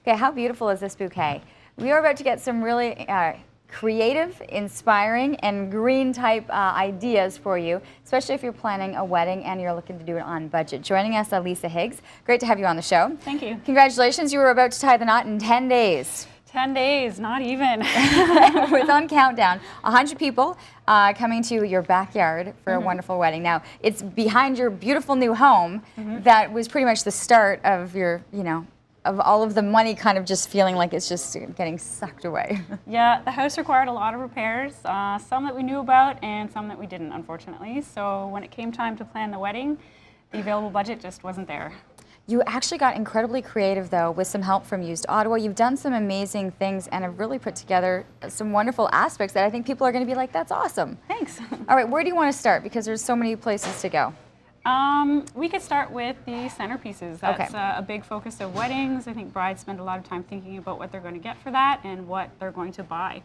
Okay, how beautiful is this bouquet? We are about to get some really creative, inspiring, and green type ideas for you, especially if you're planning a wedding and you're looking to do it on budget. Joining us, Lisa Higgs. Great to have you on the show. Thank you. Congratulations, you were about to tie the knot in 10 days. 10 days, not even. It's on countdown. 100 people coming to your backyard for a wonderful wedding. Now, it's behind your beautiful new home that was pretty much the start of your, of all of the money kind of just feeling like it's just getting sucked away. Yeah, the house required a lot of repairs, some that we knew about and some that we didn't, unfortunately. So when it came time to plan the wedding, the available budget just wasn't there. You actually got incredibly creative, though, with some help from Used Ottawa. You've done some amazing things and have really put together some wonderful aspects that I think people are going to be like, that's awesome. Thanks. All right, where do you want to start? Because there's so many places to go. We could start with the centerpieces. That's a big focus of weddings. I think brides spend a lot of time thinking about what they're going to get for that and what they're going to buy.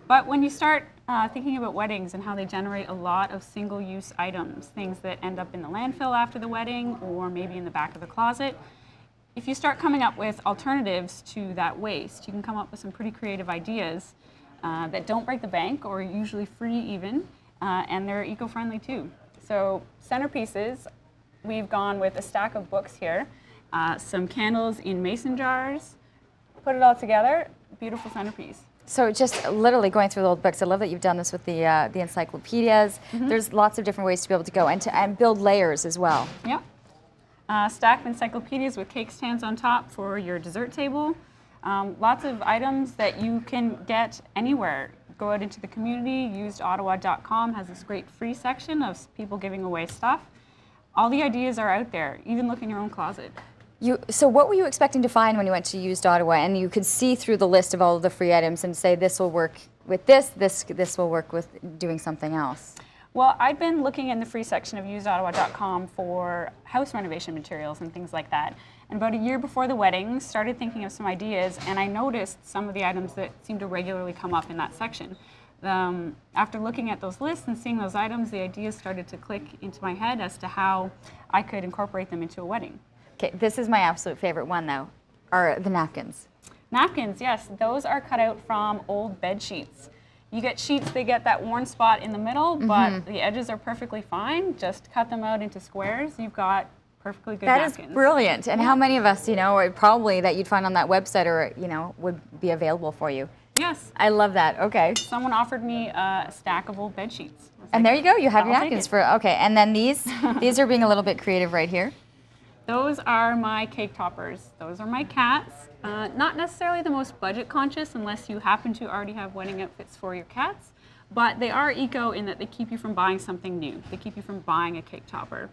But when you start thinking about weddings and how they generate a lot of single-use items, things that end up in the landfill after the wedding or maybe in the back of the closet, if you start coming up with alternatives to that waste, you can come up with some pretty creative ideas that don't break the bank or are usually free even, and they're eco-friendly too. So centerpieces, we've gone with a stack of books here, some candles in mason jars, put it all together, beautiful centerpiece. So just literally going through the old books, I love that you've done this with the encyclopedias. There's lots of different ways to be able to go and build layers as well. Yeah. Stack of encyclopedias with cake stands on top for your dessert table. Lots of items that you can get anywhere. Go out into the community. UsedOttawa.com has this great free section of people giving away stuff. All the ideas are out there, even look in your own closet. So what were you expecting to find when you went to Used Ottawa and you could see through the list of all of the free items and say this will work with this will work with doing something else? Well, I'd been looking in the free section of UsedOttawa.com for house renovation materials and things like that. And about a year before the wedding, started thinking of some ideas, and I noticed some of the items that seem to regularly come up in that section. After looking at those lists and seeing those items, the ideas started to click into my head as to how I could incorporate them into a wedding. Okay, this is my absolute favorite one, though, are the napkins. Napkins, yes. Those are cut out from old bed sheets. You get sheets, they get that worn spot in the middle, but the edges are perfectly fine. Just cut them out into squares. You've got perfectly good napkins. That is brilliant. And how many of us, or probably that you'd find on that website or, would be available for you? Yes. I love that. Okay. Someone offered me a stack of old bed sheets. And there you go. You have your napkins for, okay. And then these are being a little bit creative right here. Those are my cake toppers. Those are my cats. Not necessarily the most budget conscious unless you happen to already have wedding outfits for your cats, but they are eco in that they keep you from buying something new. They keep you from buying a cake topper.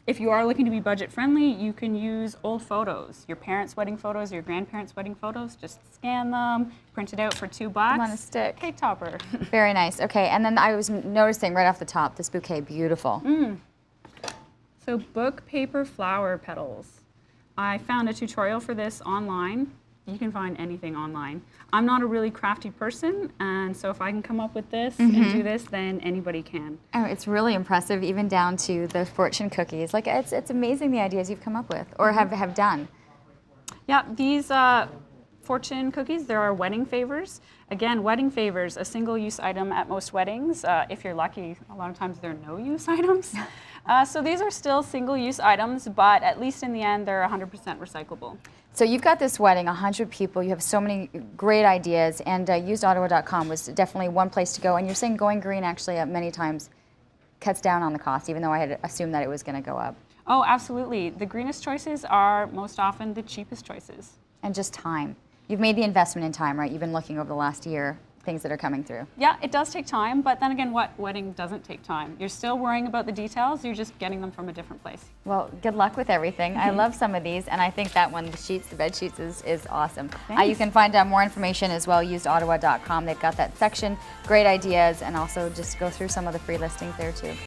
If you are looking to be budget friendly, you can use old photos, your parents' wedding photos, your grandparents' wedding photos. Just scan them, print it out for $2. I'm on a stick. Cake topper. Very nice. Okay, and then I was noticing right off the top, this bouquet, beautiful. So book paper flower petals. I found a tutorial for this online. You can find anything online. I'm not a really crafty person, and so if I can come up with this and do this, then anybody can. Oh, it's really impressive, even down to the fortune cookies. Like, it's amazing the ideas you've come up with or have done. Yeah, these fortune cookies, there are wedding favors. Again, wedding favors, a single-use item at most weddings. If you're lucky, a lot of times they're no-use items. So these are still single-use items, but at least in the end, they're 100% recyclable. So you've got this wedding, 100 people, you have so many great ideas, and UsedOttawa.com was definitely one place to go. And you're saying going green actually many times cuts down on the cost, even though I had assumed that it was going to go up. Oh, absolutely. The greenest choices are most often the cheapest choices. And just time. You've made the investment in time, right? You've been looking over the last year, things that are coming through. Yeah, it does take time, but then again, what wedding doesn't take time? You're still worrying about the details, you're just getting them from a different place. Well, good luck with everything. I love some of these, and I think that one, the bed sheets, is awesome. You can find out more information as well, usedottawa.com. They've got that section, great ideas, and also just go through some of the free listings there too.